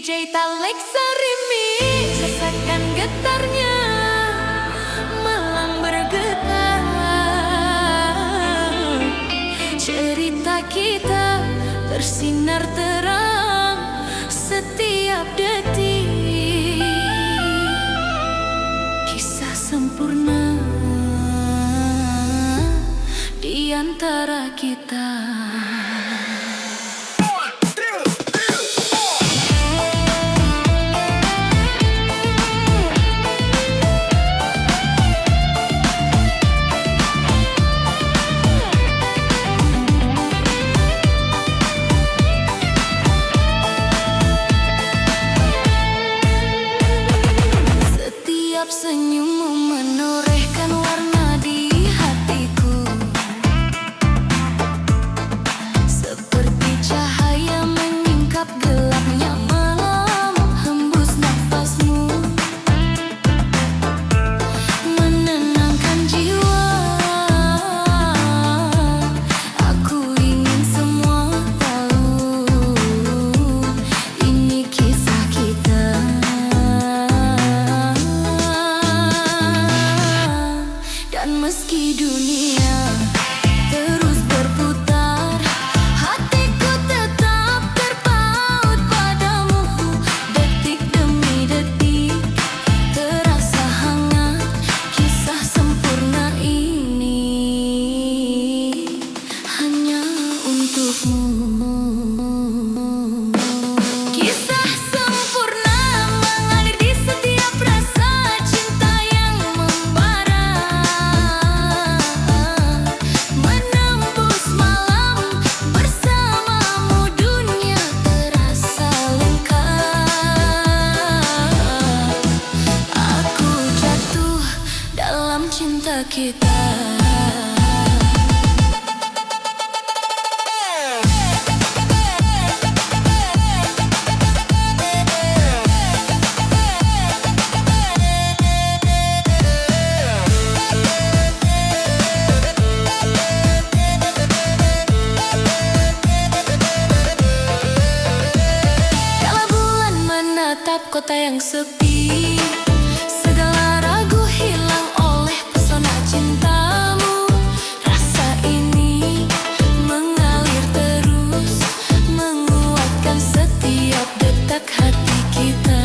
DJ Taleksa Remix, rasakan getarnya, malam bergetar. Cerita kita bersinar terang setiap detik. Kisah sempurna di antara kita. Senyummu menorehkan warna di hatiku, seperti cahaya menyingkap gelapnya malam. Hembus nafasmu menenangkan jiwa. Aku ingin semua tahu ini kisah kita. Meski dunia terus berputar, hatiku tetap terpaut padamu. Detik demi detik terasa hangat. Kisah sempurna ini hanya untukmu. Kisah sempurna mengalir di setiap rasa cinta yang membara. Cinta kita. Kala bulan menatap kota yang sepi, segala ragu hilang oleh pesona cintamu. Rasa ini mengalir terus, menguatkan setiap detak hati kita.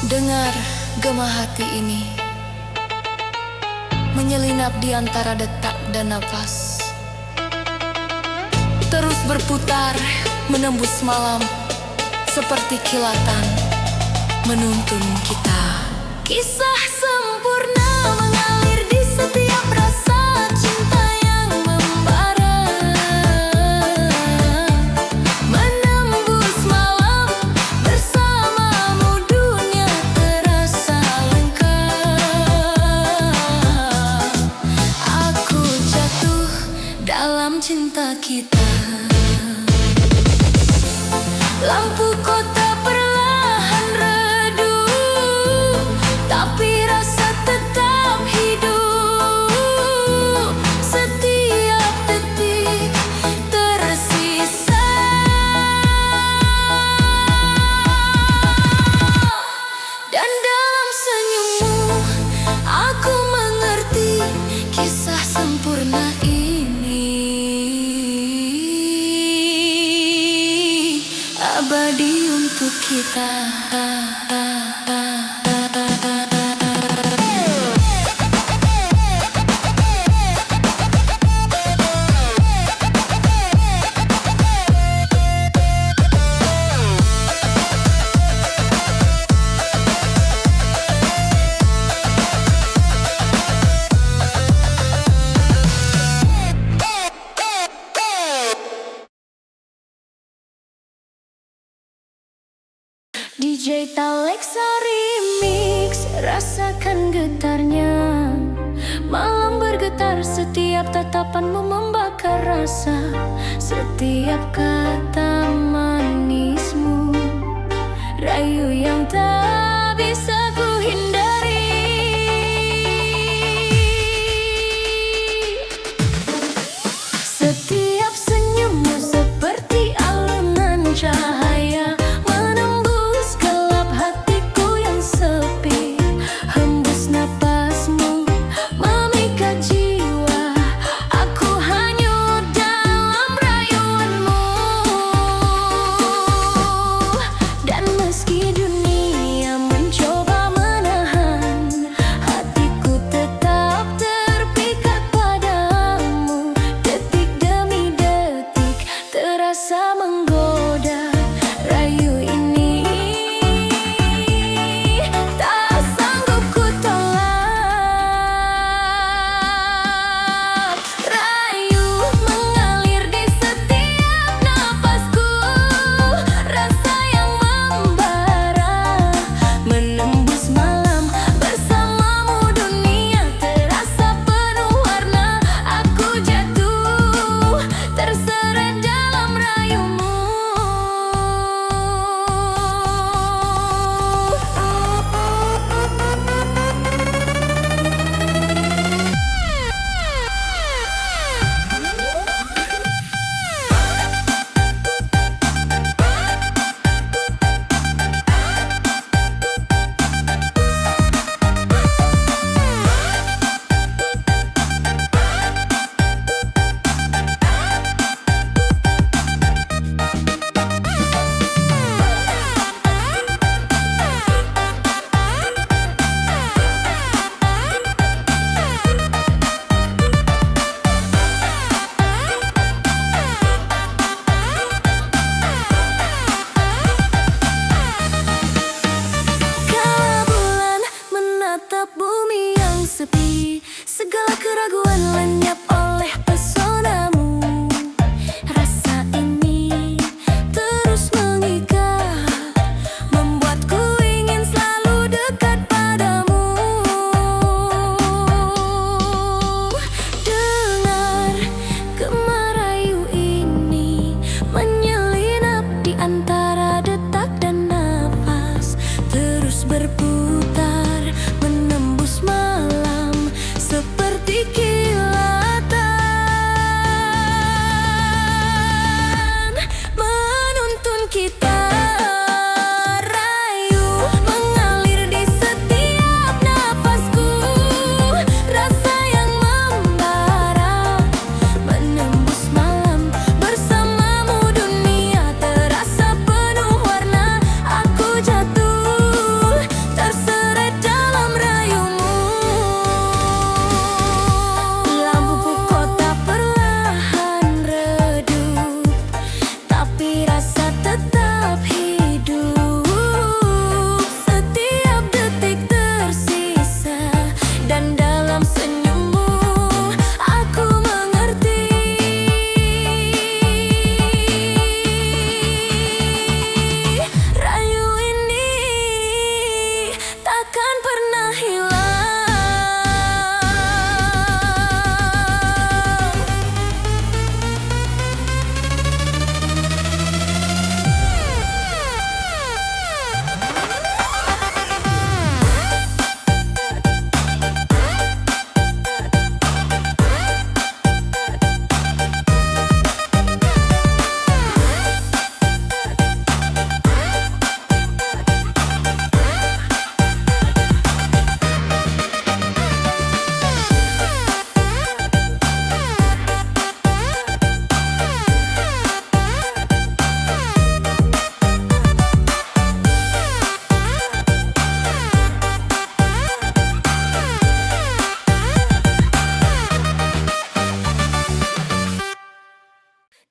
Dengar gema hati ini menyelinap di antara detak dan napas, terus berputar menembus malam seperti kilatan menuntun kita. Kisah sempurna mengalir di setiap rasa cinta yang membara, menembus malam bersamamu. Dunia terasa lengkap. Aku jatuh dalam cinta kita. Lampu kota perlahan redup, tapi rasa tetap hidup. Setiap detik tersisa, dan dalam senyummu aku mengerti kisah sempurna ini abadi untuk kita. DJ Taleksa Remix, rasakan getarnya, malam bergetar. Setiap tatapanmu membakar rasa, setiap kata manismu rayu yang tak bisa ku hindari. Setiap senyummu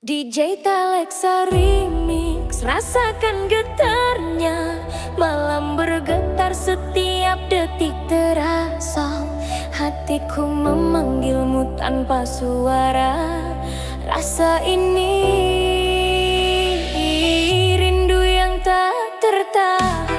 DJ Telexa Remix, rasakan getarnya. Malam bergetar setiap detik terasa. Hatiku memanggilmu tanpa suara. Rasa ini rindu yang tak tertahan.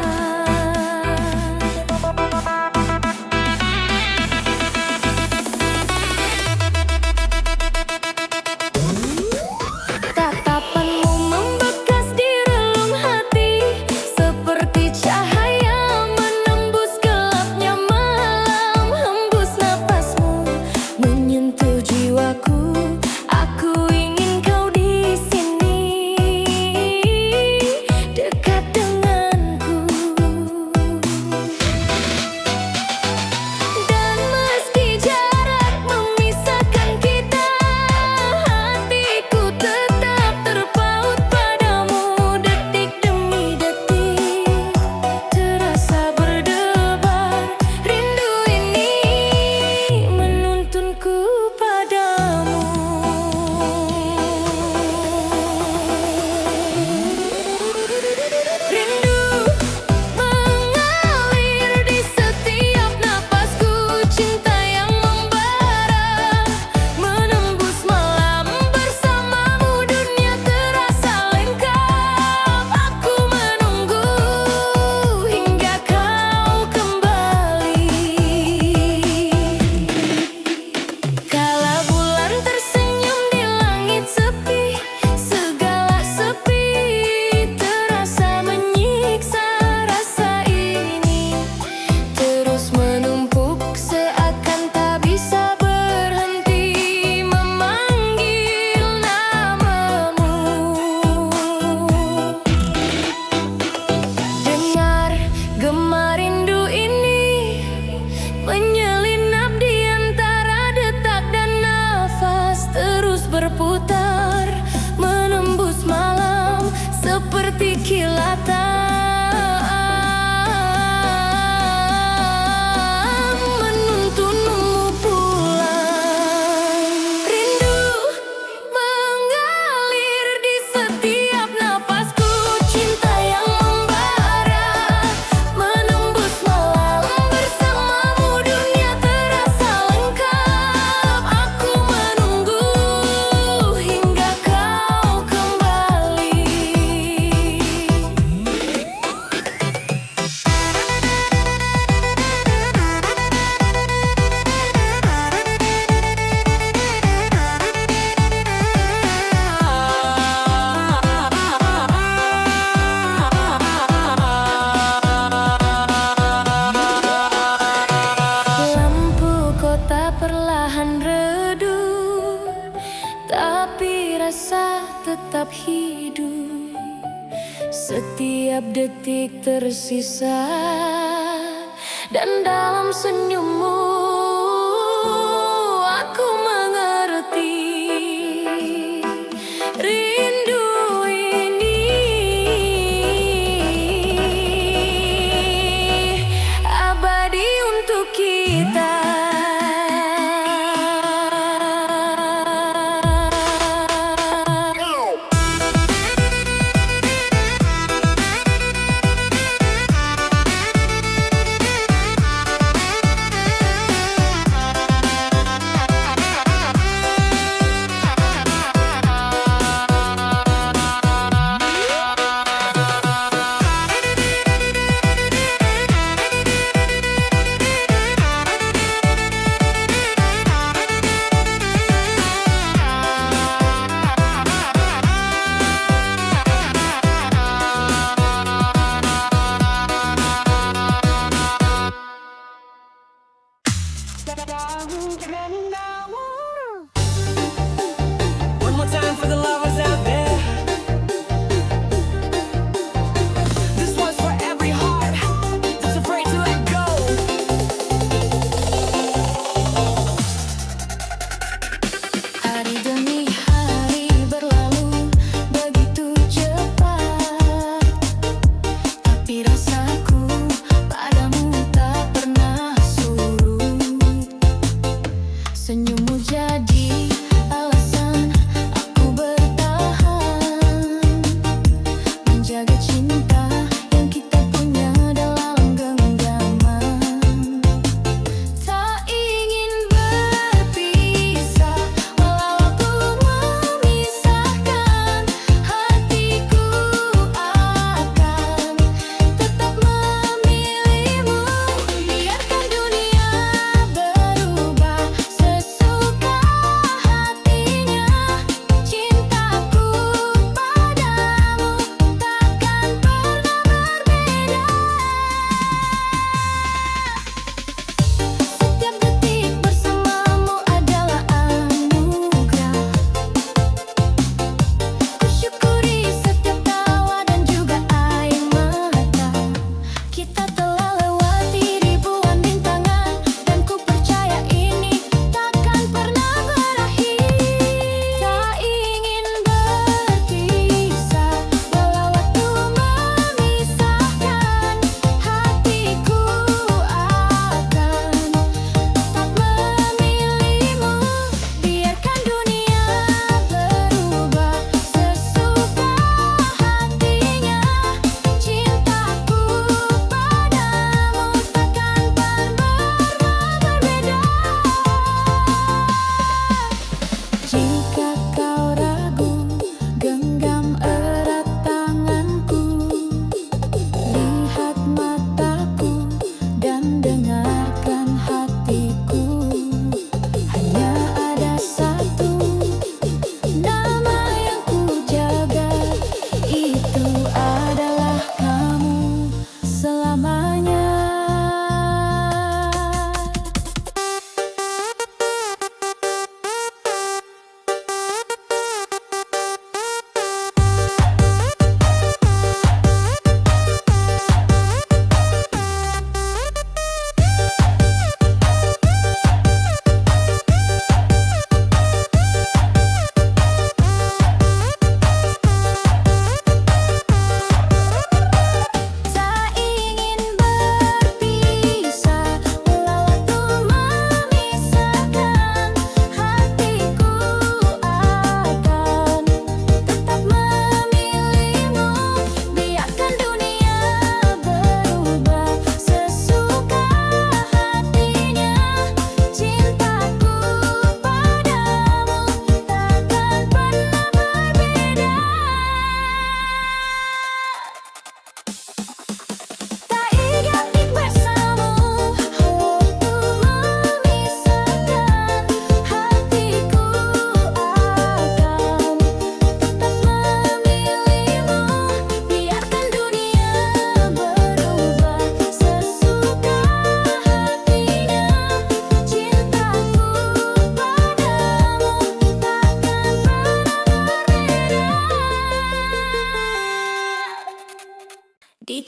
Berputar, menembus malam seperti kilatan, menuntunmu pulang. Rindu mengalir di setiap napasku, cinta yang membara, menembus malam bersamamu, dunia terasa lengkap. Aku menunggu hingga kau kembali. Lampu kota perlahan redup, tapi rasa tetap hidup. Setiap detik tersisa, dan dalam senyummu aku mengerti. Rindu ini abadi untuk kita.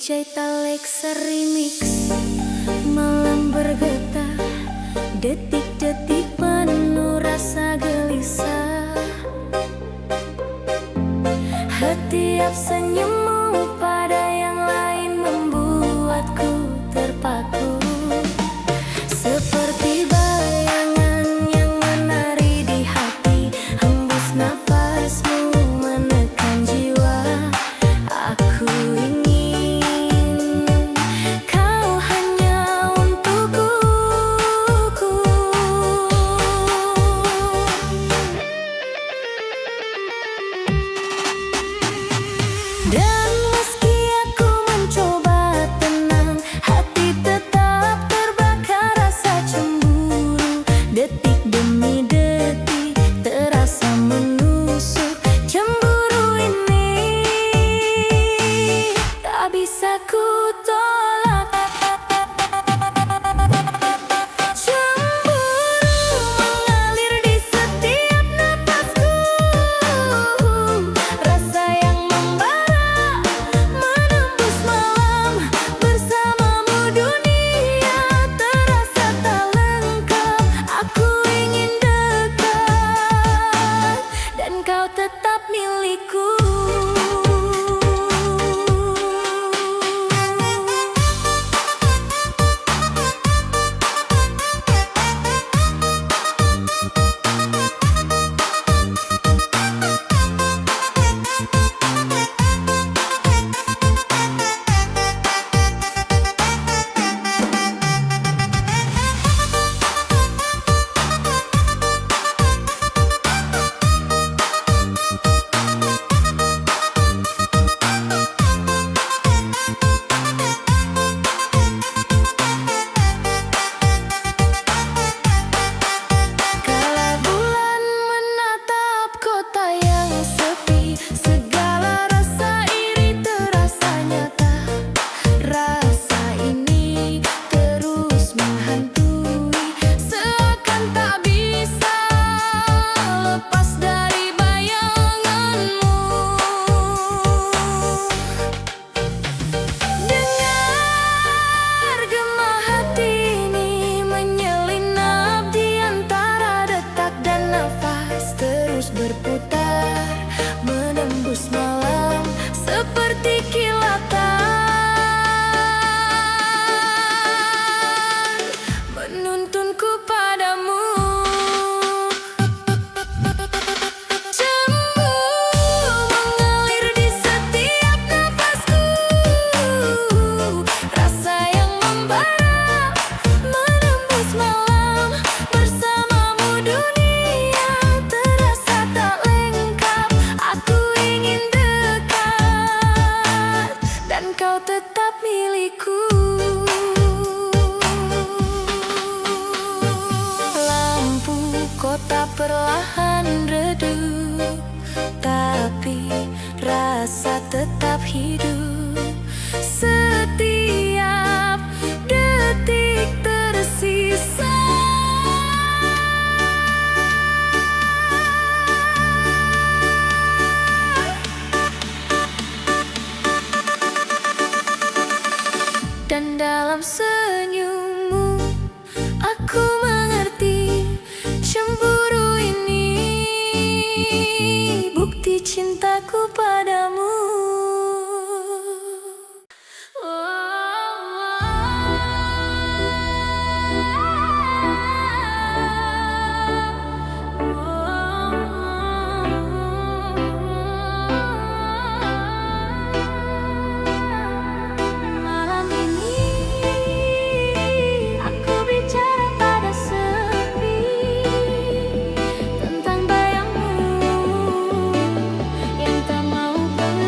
DJ Talexa Remix. Malam bergetar, detik-detik penuh rasa gelisah. Setiap senyummu pada yang lain membuatku terpaku. Seperti bayangan yang menari di hati, hembus napasmu menekan jiwa. Aku ingin kau hanya untukku. Dan meski aku mencoba tenang, hati tetap terbakar rasa cemburu. Detik demi detik terasa menusuk. Cemburu ini tak bisa ku tolak. Cemburu mengalir di setiap napasku. Rasa yang membara menembus malam. Bersamamu dunia terasa tak lengkap. Aku ingin dekat dan kau tetap milikku. Kala bulan menatap kota yang sepi, segala rasa iri terasa nyata. Rasa ini terus menghantui, seakan tak bisa lepas dari bayanganmu. Dengar gema hati ini menyelinap di antara detak dan nafas, terus berputar menembus malam seperti kilatan, menuntunku padamu. Cemburu mengalir di setiap napasku. Rasa yang membara menembus malam. Bersamamu dunia terasa tak lengkap. Aku ingin dekat dan kau tetap milikku. Lampu kota perlahan redup, tapi rasa tetap hidup. Setiap detik tersisa. Dan dalam senyummu aku mengerti, cemburu ini bukti cintaku padamu. Malam ini aku bicara pada sepi tentang bayangmu yang tak mau pergi.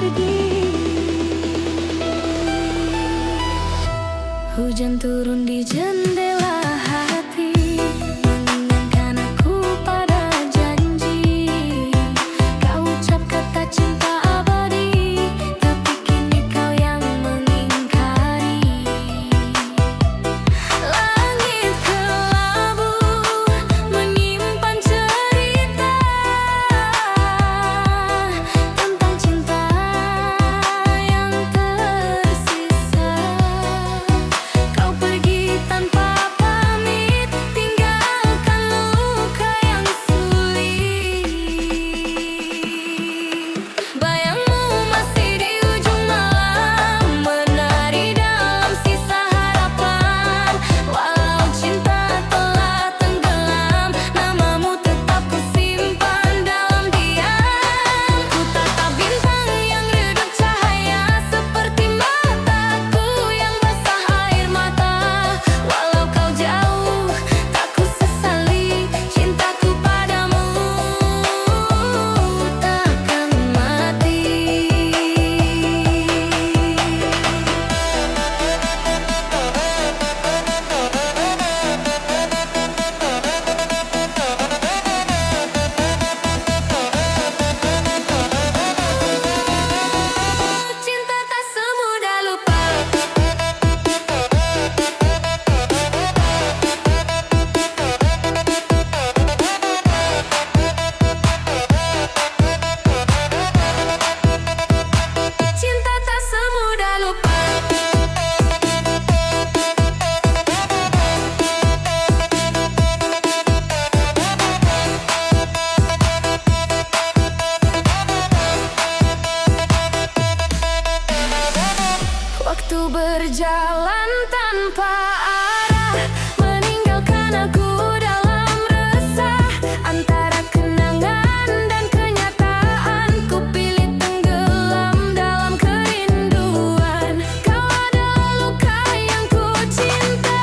berjalan tanpa arah, meninggalkan aku dalam resah. Antara kenangan dan kenyataan, ku pilih tenggelam dalam kerinduan. Kau adalah luka yang ku cinta,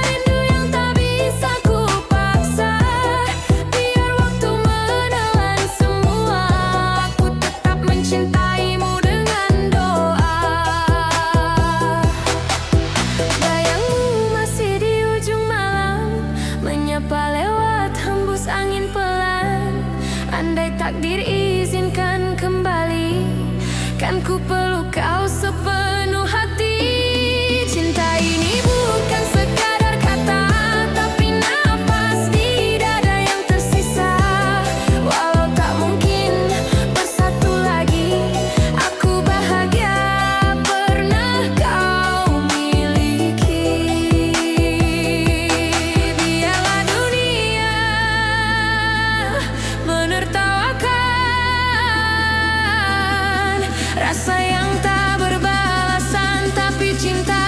rindu yang tak bisa ku paksa. Biar waktu menelan semua, aku tetap mencintaimu dengan doa. Bayangmu masih di ujung malam, menyapa lewat hembus angin pelan. Andai takdir izinkan kembali, kan ku peluk kau sepenuh hati. Cinta ini bukan sekadar kata, tapi nafas di dada yang tersisa. Walau tak mungkin bersatu lagi, aku bahagia pernah kau miliki. Biarlah dunia menertawakan rasa yang tak berbalasan, tapi cinta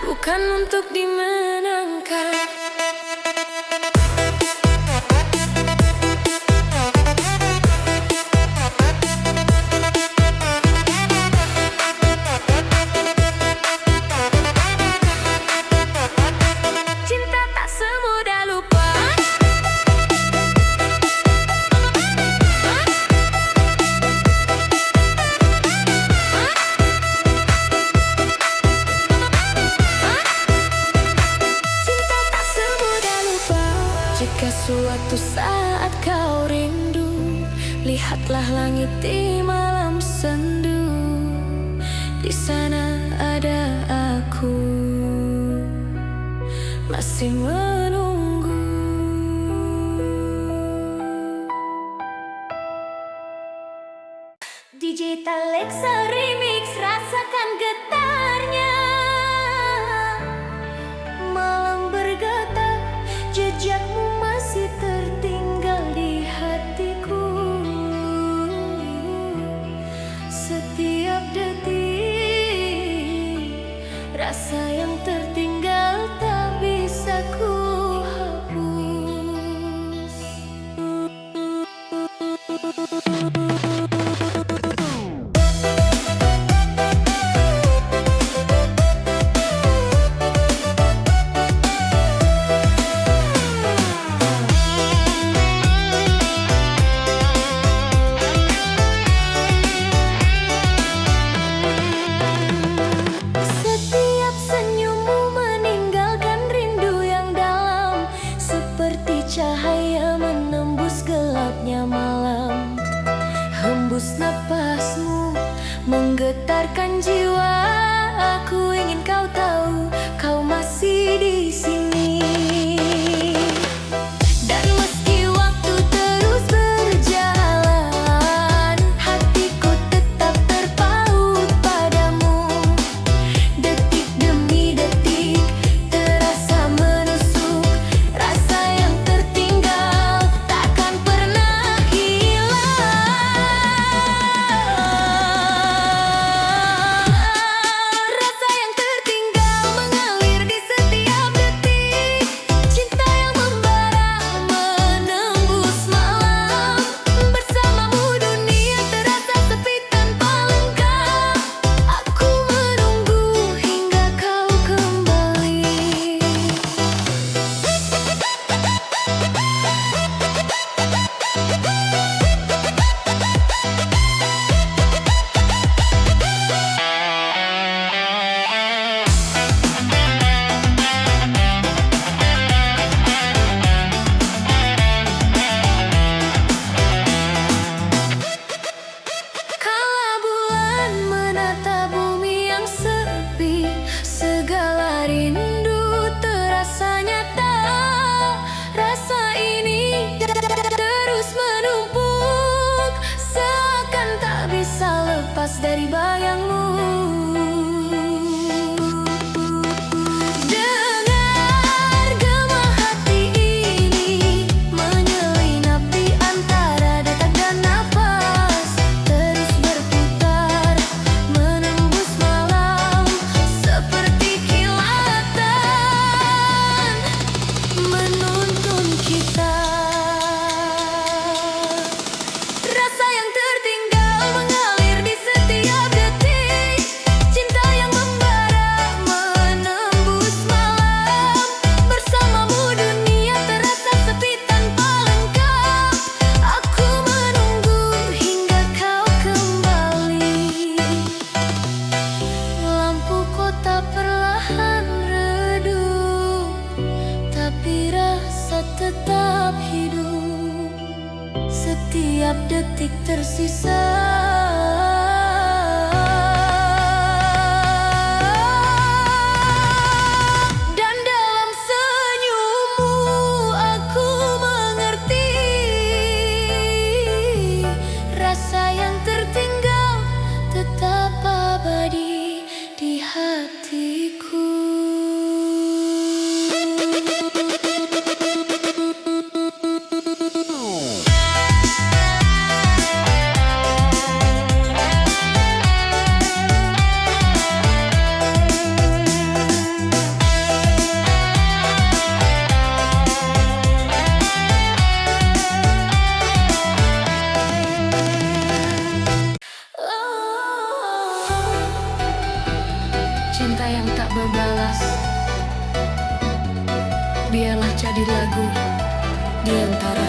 bukan untuk dimenangkan. Cinta tak semudah lupa. Cinta tak semudah lupa. Jika suatu saat kau rindu, lihatlah langit di malam sendu. Di sana ada aku, masih menunggu. Digital Lexa Remix, rasakan getarnya. Malam bergetar, jejakmu masih tertinggal di hatiku. Setiap detik, rasa yang tertinggal tak bisa ku hapus. Setiap senyummu meninggalkan rindu yang dalam, seperti cahaya menembus gelapnya malam. Hembus napasmu menggetarkan jiwa, aku ingin kau tahu, kau masih di sini. Dan meski waktu terus berjalan, hatiku tetap terpaut padamu. Detik demi detik terasa menusuk, rasa yang tertinggal takkan pernah hilang. Rasa yang tertinggal mengalir di setiap detik, cinta yang membara menembus malam. Bersamamu dunia terasa sepi tanpa lengkap, aku menunggu hingga kau kembali. Kala bulan menata bumi yang sepi, segala rindu terasa nyata. Rasa ini terus menumpuk, seakan tak bisa lepas dari bayangmu. Dengar gema hati ini menyelinap di antara detak dan napas, terus berputar menembus detik tersisa. Dan dalam senyummu aku mengerti rasa yang tertinggal tetap abadi di hatiku. Cinta yang tak berbalas, biarlah jadi lagu di antara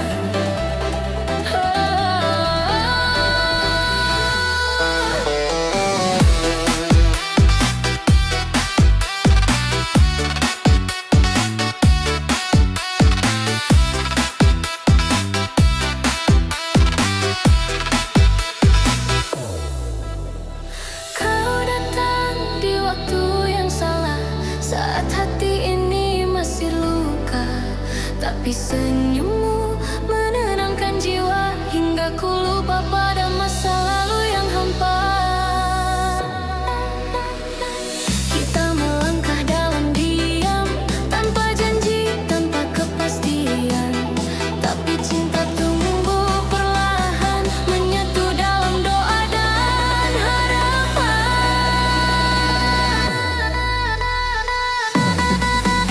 saat hati ini masih luka, tapi senyummu menenangkan jiwa hingga ku lupa pada masa lalu yang hampa. Kita melangkah dalam diam, tanpa janji, tanpa kepastian, tapi cinta tumbuh perlahan, menyatu dalam doa dan harapan.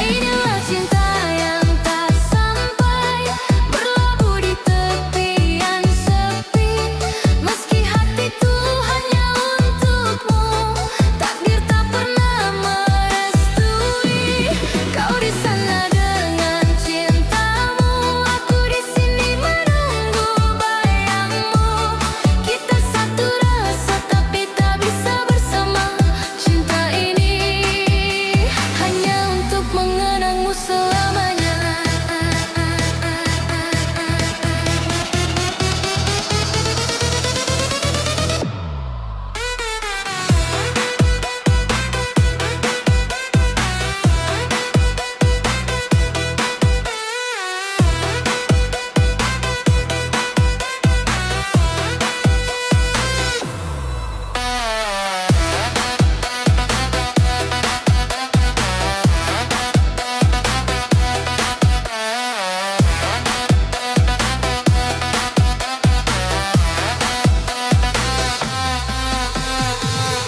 Inilah cinta yang tak sampai, berlabuh di tepian sepi. Meski hatiku hanya untukmu, takdir tak pernah merestui. Kau di sana dengan cintamu, aku di sini menunggu bayangmu. Kita satu rasa tapi tak bisa bersama. Cinta ini hanya untuk mengenangmu selamanya.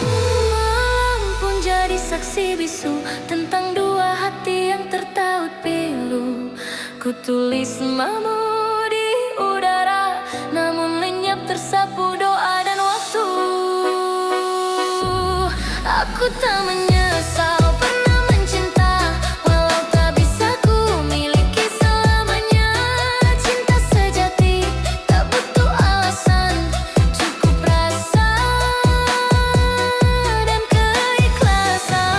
Malam pun jadi saksi bisu tentang dua hati yang tertaut pilu. Ku tulis namamu di udara, namun lenyap tersapu doa dan waktu. Aku tak menyesal pernah mencinta, walau tak bisa ku miliki selamanya. Cinta sejati tak butuh alasan, cukup rasa dan keikhlasan.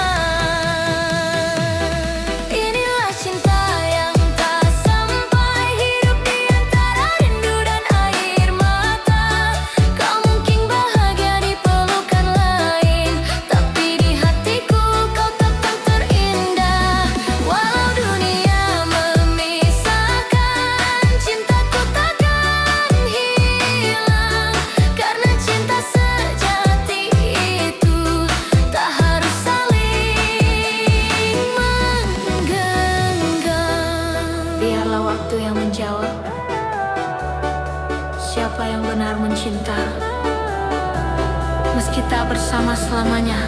Inilah cinta yang tak sampai, hidup di antara rindu dan air mata. Kau mungkin bahagia di pelukan lain, tapi di hatiku kau tetap terindah. Walau dunia memisahkan, cintaku takkan hilang. Karena cinta sejati itu tak harus saling menggenggam. Biarlah waktu yang menjawab siapa yang benar mencinta. Meski tak bersama selamanya,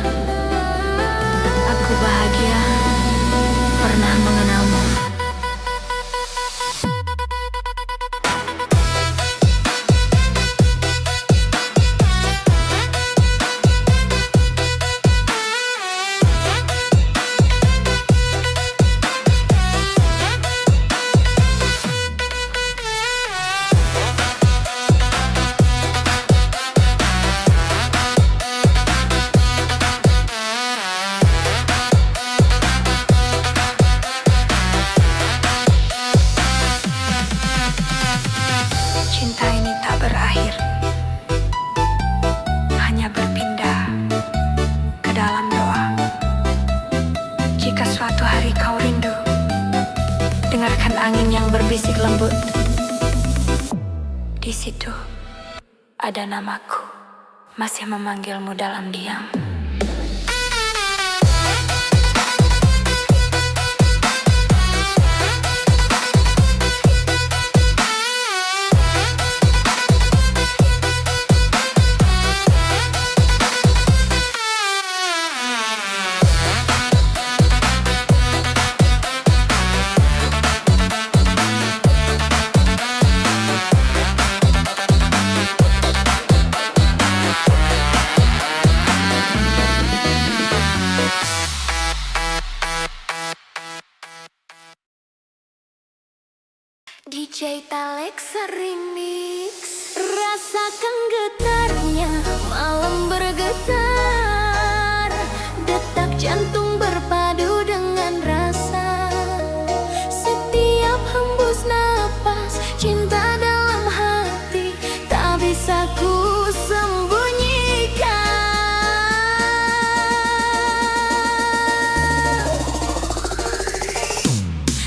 aku bahagia pernah mengenalmu. lembut. Di situ ada namaku, masih memanggilmu dalam diam. DJ Talexa Remix. Rasakan getarnya, malam bergetar, detak jantung berpadu dengan rasa. Setiap hembus napas, cinta dalam hati tak bisa ku sembunyikan.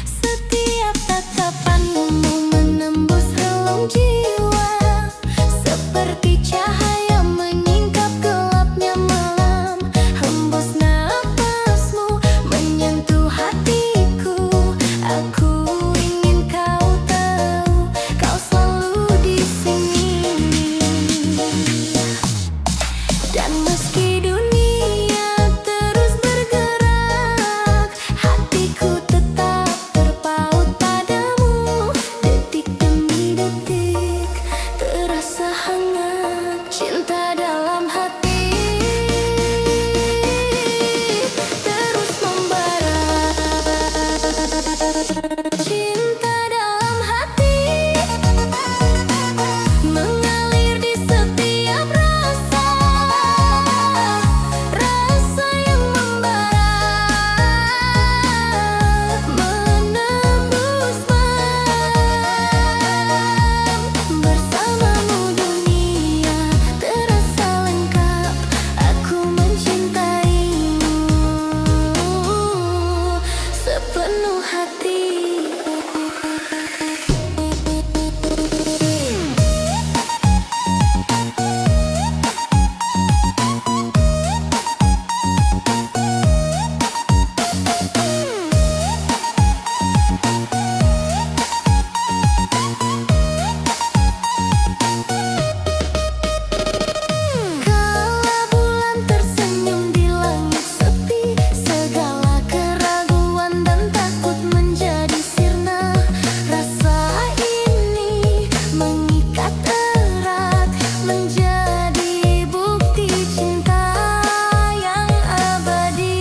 Setiap tatapanmu menembus relung jiwa, seperti cahaya menyingkap gelapnya malam. Hembus napasmu menyentuh hatiku, aku ingin kau tahu, kau selalu di sini. Dan meski dunia terus bergerak, hatiku tetap terpaut padamu. Detik demi detik terasa hangat, cinta dalam hati terus membara. Cinta dalam hati mengalir di setiap rasa, rasa yang membara, menembus malam. Bersamamu dunia terasa lengkap, aku mencintaimu sepenuh hati. Kala bulan tersenyum di langit sepi, segala keraguan dan takut menjadi sirna. Rasa ini mengikat erat, menjadi bukti cinta yang abadi.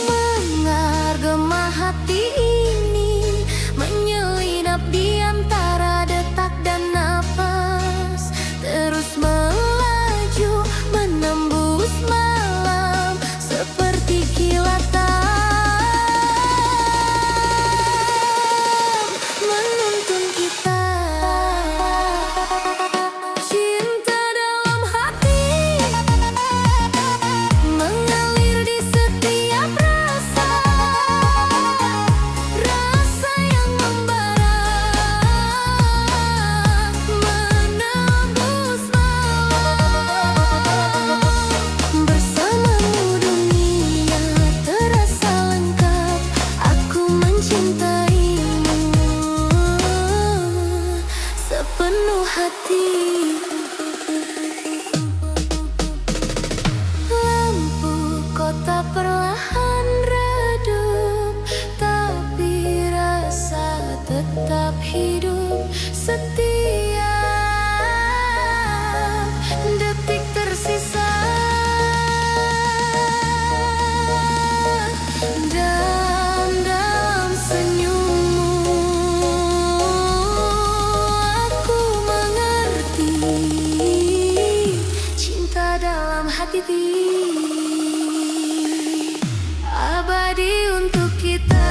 Menggema hati ini menyelinap di antara detak dan napas, terus melaju menembus malam seperti kilatan, menuntun kita. Cinta dalam hati mengalir di setiap rasa, rasa yang membara, menembus malam. Bersamamu dunia terasa lengkap, aku mencintaimu sepenuh hati. Lampu kota perlahan redup, tapi rasa tetap hidup. Setiap detik tersisa dan dalam senyummu aku mengerti, cinta dalam hati abadi untuk kita.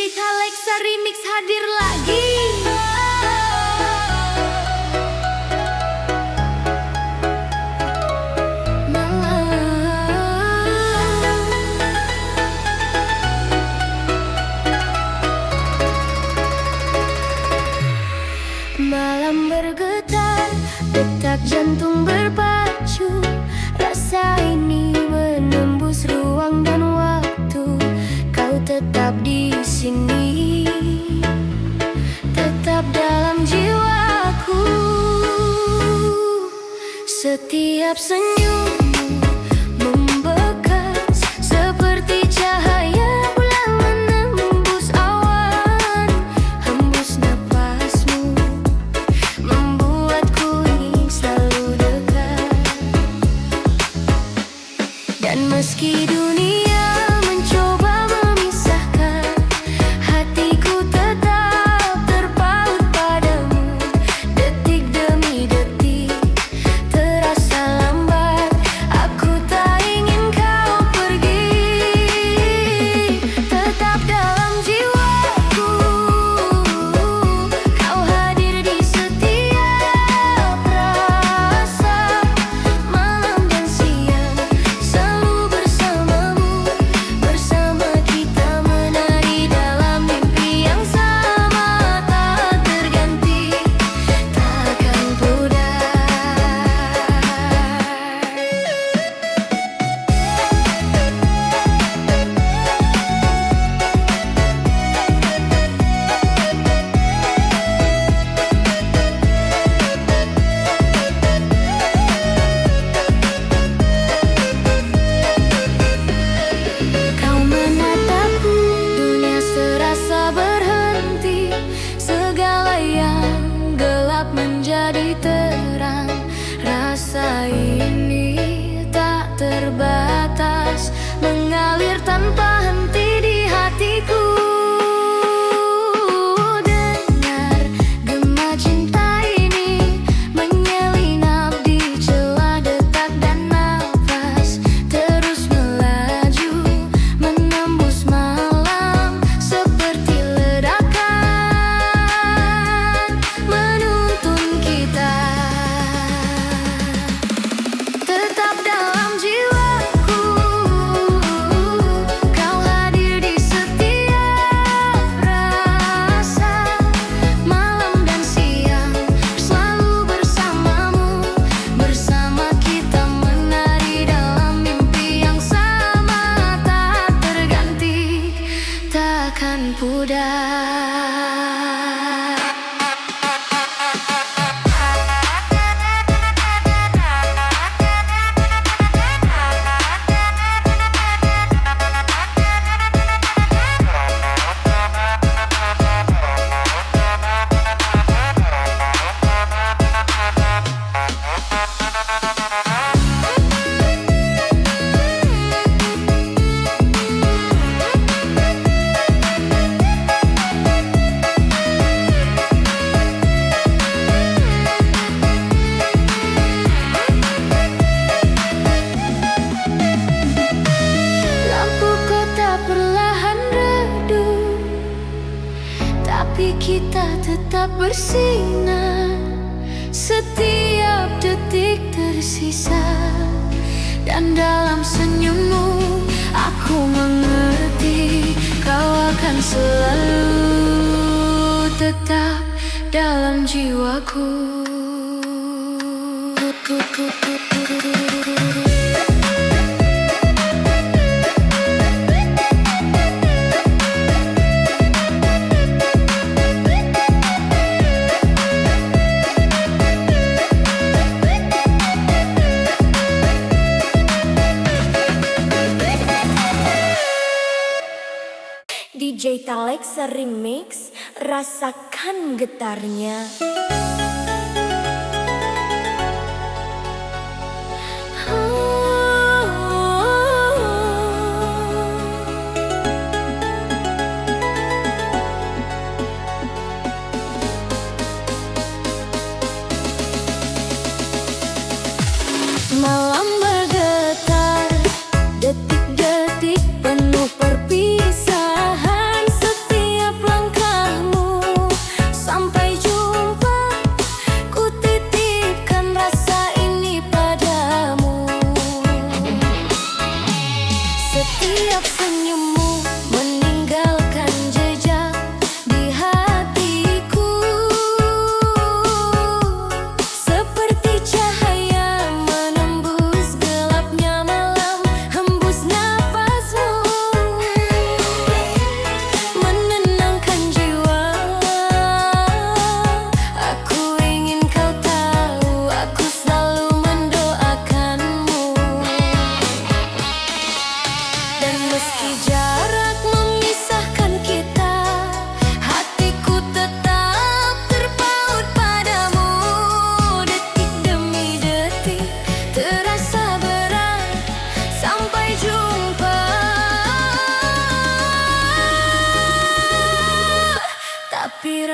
Alexa Remix hadir lagi. Malam bergetar, detak jantung berpacu. Rasa ini menembus ruang dan waktu. Kau tetap di sini, tetap dalam jiwaku. Setiap senyummu membekas seperti cahaya bulan menembus awan. Hembus napasmu membuatku ingin selalu dekat. Dan meski dunia mencoba memisahkan, hatiku tetap terpaut padamu. Detik demi detik terasa lambat, aku tak ingin kau pergi. Tetap dalam jiwaku, kau hadir di setiap rasa. Malam dan siang selalu bersamamu, bersama kita menari dalam mimpi yang sama. Tak terganti, takkan pudar. Kau menatapku, dunia serasa berhenti. Segala yang gelap menjadi terang. Rasa ini tak terbatas, mengalir tanpa henti di hatiku. Dengar gema cinta ini menyelinap di celah detak dan nafas. Terus melaju menembus malam seperti ledakan, menuntun kita. Tetap dalam jiwaku, kau hadir di setiap rasa. Malam dan siang selalu bersamamu, bersama kita menari dalam mimpi yang sama. Tak terganti, takkan pudar. Lampu kota perlahan redup, tapi kita tetap bersinar. Setiap detik tersisa, dan dalam senyummu aku mengerti. Kau akan selalu tetap dalam jiwaku. DJ Alexa Remix, rasakan getarnya. Malam bergetar, detik-detik penuh perpisahan. Setiap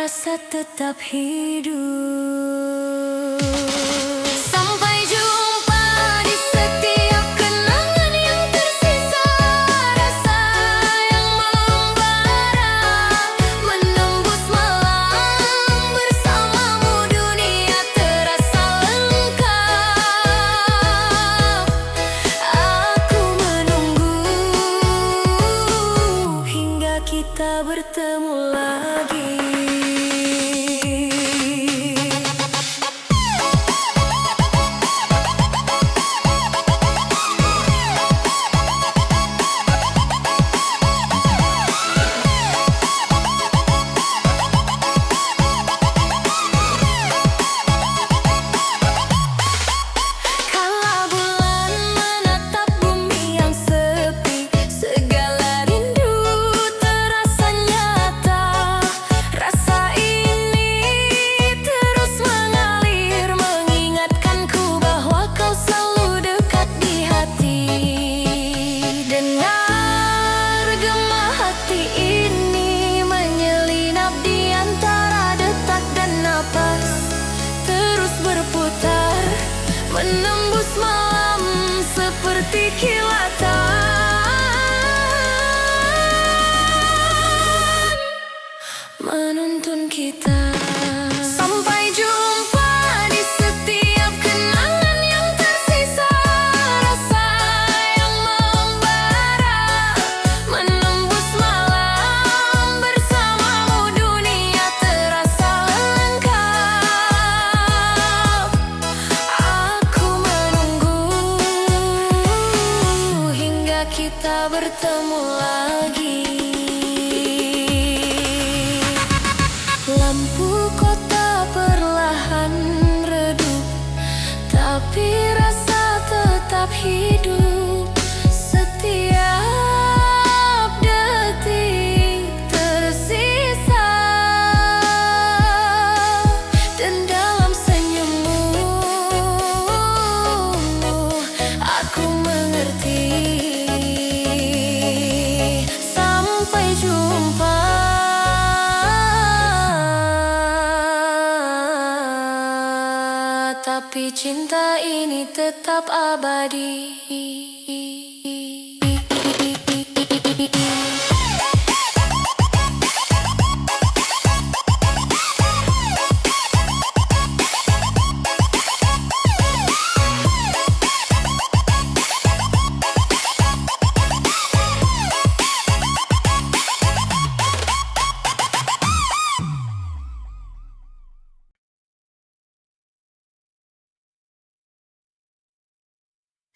rasa tetap hidup. Sampai jumpa di setiap kenangan yang tersisa, rasa yang membara menembus malam. Bersamamu dunia terasa lengkap. Aku menunggu hingga kita bertemu lagi. Kala bulan menatap bumi yang sepi, segala rindu terasa nyata. Rasa ini terus mengalir, mengingatkanku bahwa kau selalu dekat di hati. Dengar gema hati ini menyelinap di antara detak dan napas, terus berputar menembus malam seperti kilatan, menuntun kita. Sampai jumpa di setiap kenangan yang tersisa, rasa yang membara menembus malam. Bersamamu dunia terasa lengkap. Aku menunggu hingga kita bertemu lagi. Lampu kota perlahan redup, tapi rasa tetap hidup. Setiap detik tersisa, dan dalam senyummu aku mengerti. Sampai jumpa, tapi cinta ini tetap abadi.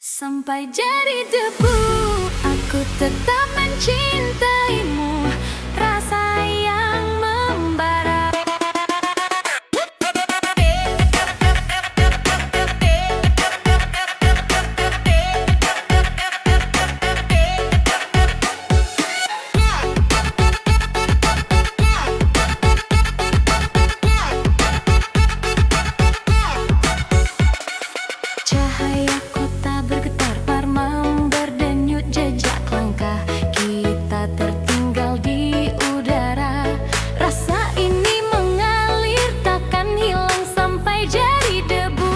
Sampai jadi debu, aku tetap mencintaimu. Rasa yang membara. Cahaya kota bergetar parmam, berdenyut jejak langkah. Kita tertinggal di udara. Rasa ini mengalir takkan hilang sampai jadi debu.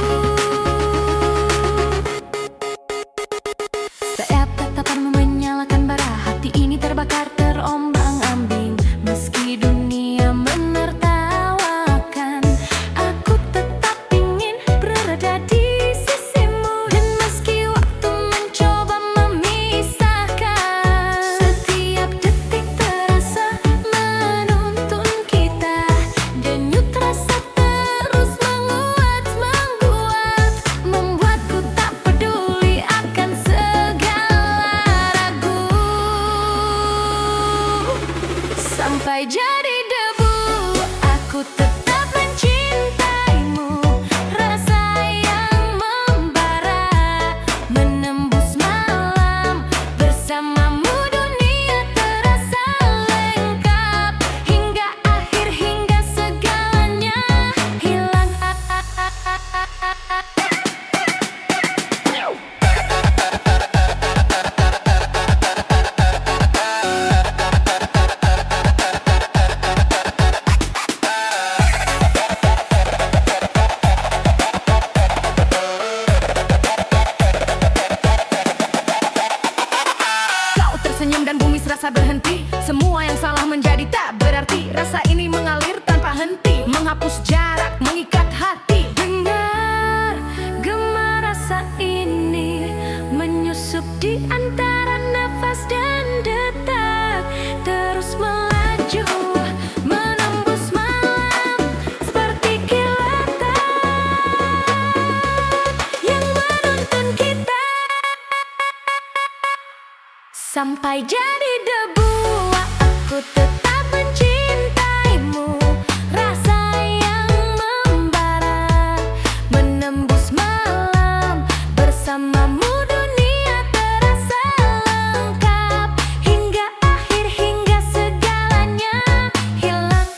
Setiap tatapanmu menyalakan bara, hati ini terbakar terombang-ambing. Meski dunia menertawakan, aku tetap ingin berada di sampai jadi debu, aku tetap mencintaimu. Rasa yang membara menembus malam. Bersamamu dunia terasa lengkap. Hingga akhir, hingga segalanya hilang. hati. Semua yang salah menjadi tak berarti. Rasa ini mengalir tanpa henti, menghapus jarak, mengikat hati. Dengar gema rasa ini menyusup di antara nafas dan detak, terus melaju menembus malam seperti kilatan yang menuntun kita sampai jadi debu. Aku tetap mencintaimu, rasa yang membara menembus malam. Bersamamu dunia terasa lengkap, hingga akhir, hingga segalanya hilang.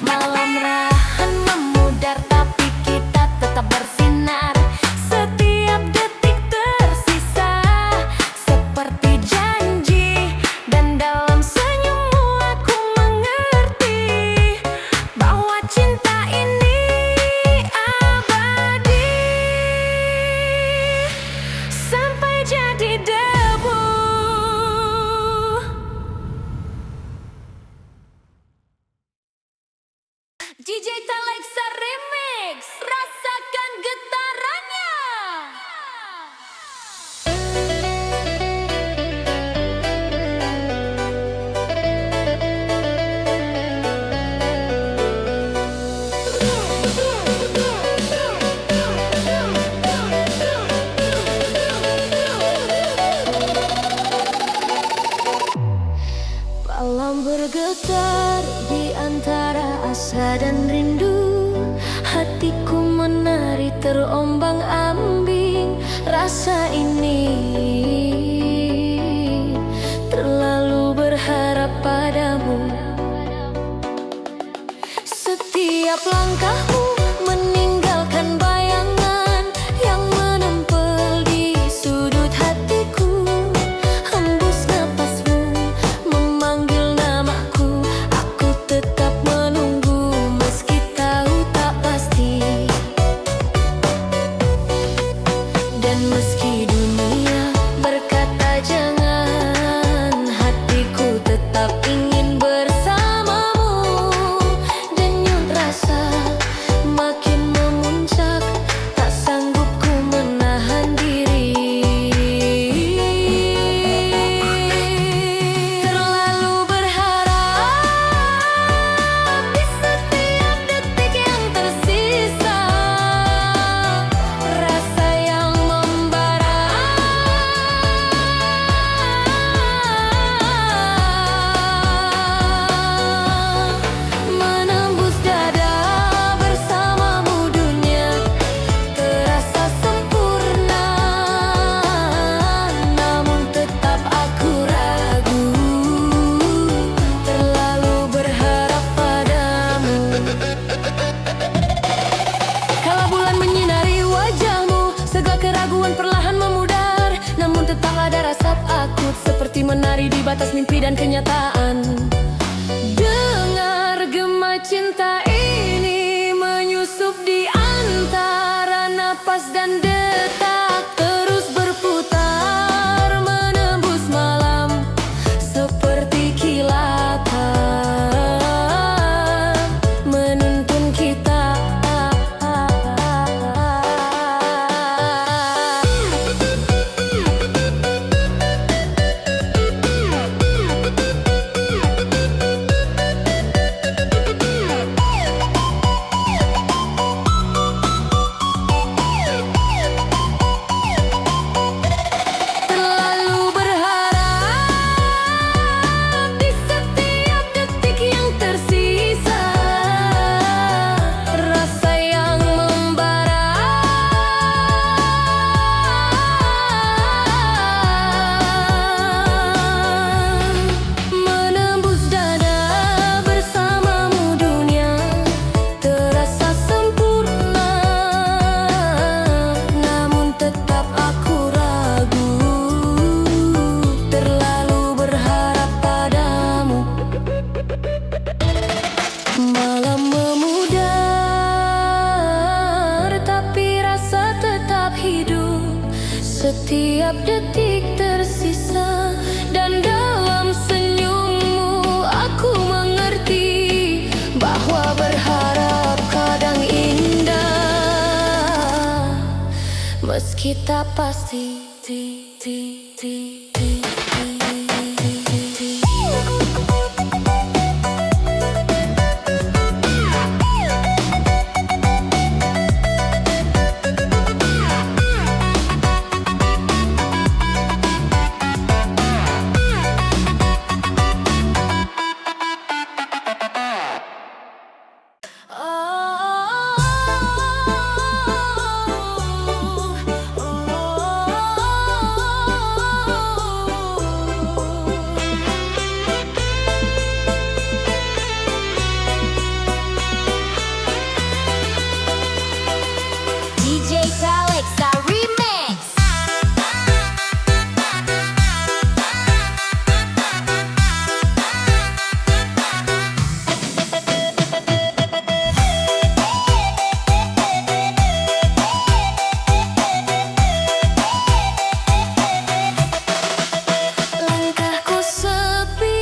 Malam rahan memudar, tapi kita tetap bersinar. Setiap detik tersisa seperti janji, dan dalam senyummu aku mengerti bahwa cinta ini abadi sampai jadi debu. DJ Talexa Remix, rasakan getarannya. Malam bergetar di antara asa dan rindu. Hatiku menari terombang-ambing. Rasa ini terlalu berharap padamu. Setiap langkahmu meninggalkan bayangan yang menempel di sudut hatiku. Hembus napasmu memanggil namaku. Aku tetap menunggu meski tahu tak pasti. Dan meski dunia berkata jangan, hatiku tetap ingin bersamamu. Denyut rasa makin memuncak, tak sanggup ku menahan diri. Terlalu berharap di setiap detik yang tersisa. Rasa yang membara menembus dada. Bersamamu dunia terasa sempurna, namun tetap aku ragu. Terlalu berharap padamu. Kala bulan menyinari wajahmu, segala keraguan perlahan memudar. Namun tetap ada rasa takut, seperti menari di batas mimpi dan kenyataan. Dengar gema cinta ini menyusup di antara napas dan detak, terus berputar menembus malam seperti kilatan menuntun kita. setiap detik tersisa. Dan dalam senyummu aku mengerti bahwa berharap kadang indah, meski tak pasti. DJ Alexa Remix. Langkahku sepi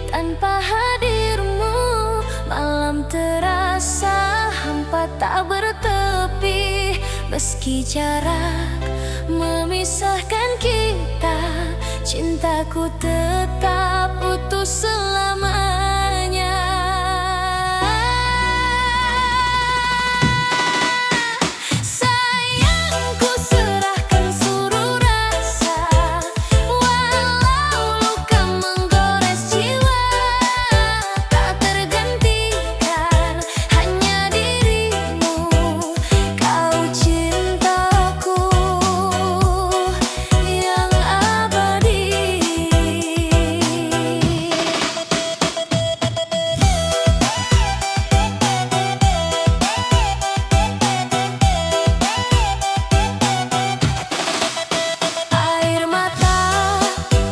tanpa hadirmu, malam terasa hampa tak bertepi. Meski jarak memisahkan kita, cintaku tetap utuh selamanya. Sayangku serahkan seluruh rasa, walau luka menggores jiwa. Tak tergantikan hanya dirimu, kau cintaku yang abadi. Air mata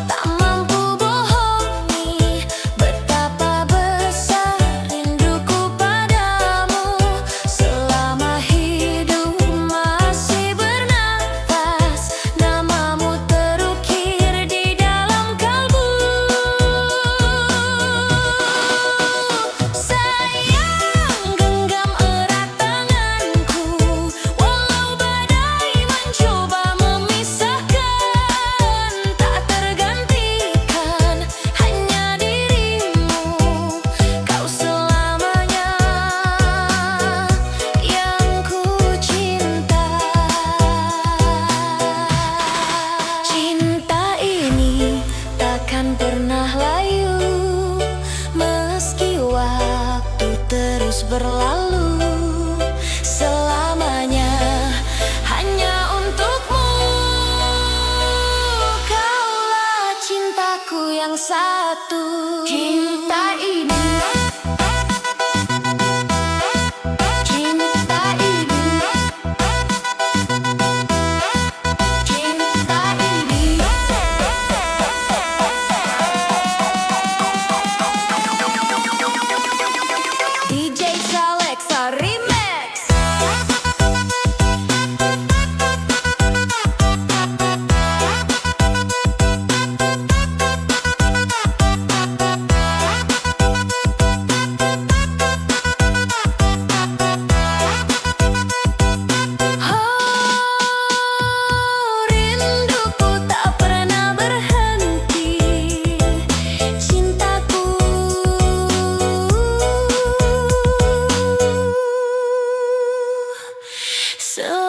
tak mampu bohongi betapa besar rinduku padamu. Selama hidup masih bernafas, namamu terukir di dalam kalbu. Sayang, genggam erat tanganku, walau badai mencoba memisahkan. Tak tergantikan hanya dirimu, kau selamanya yang ku cinta. Cinta ini takkan pernah layu, meski waktu terus berlalu. Selamanya hanya untukmu, kaulah cintaku yang satu. Cinta ini, cinta ini, cinta ini. DJ Alexa Remix. Rinduku tak pernah berhenti, cintaku so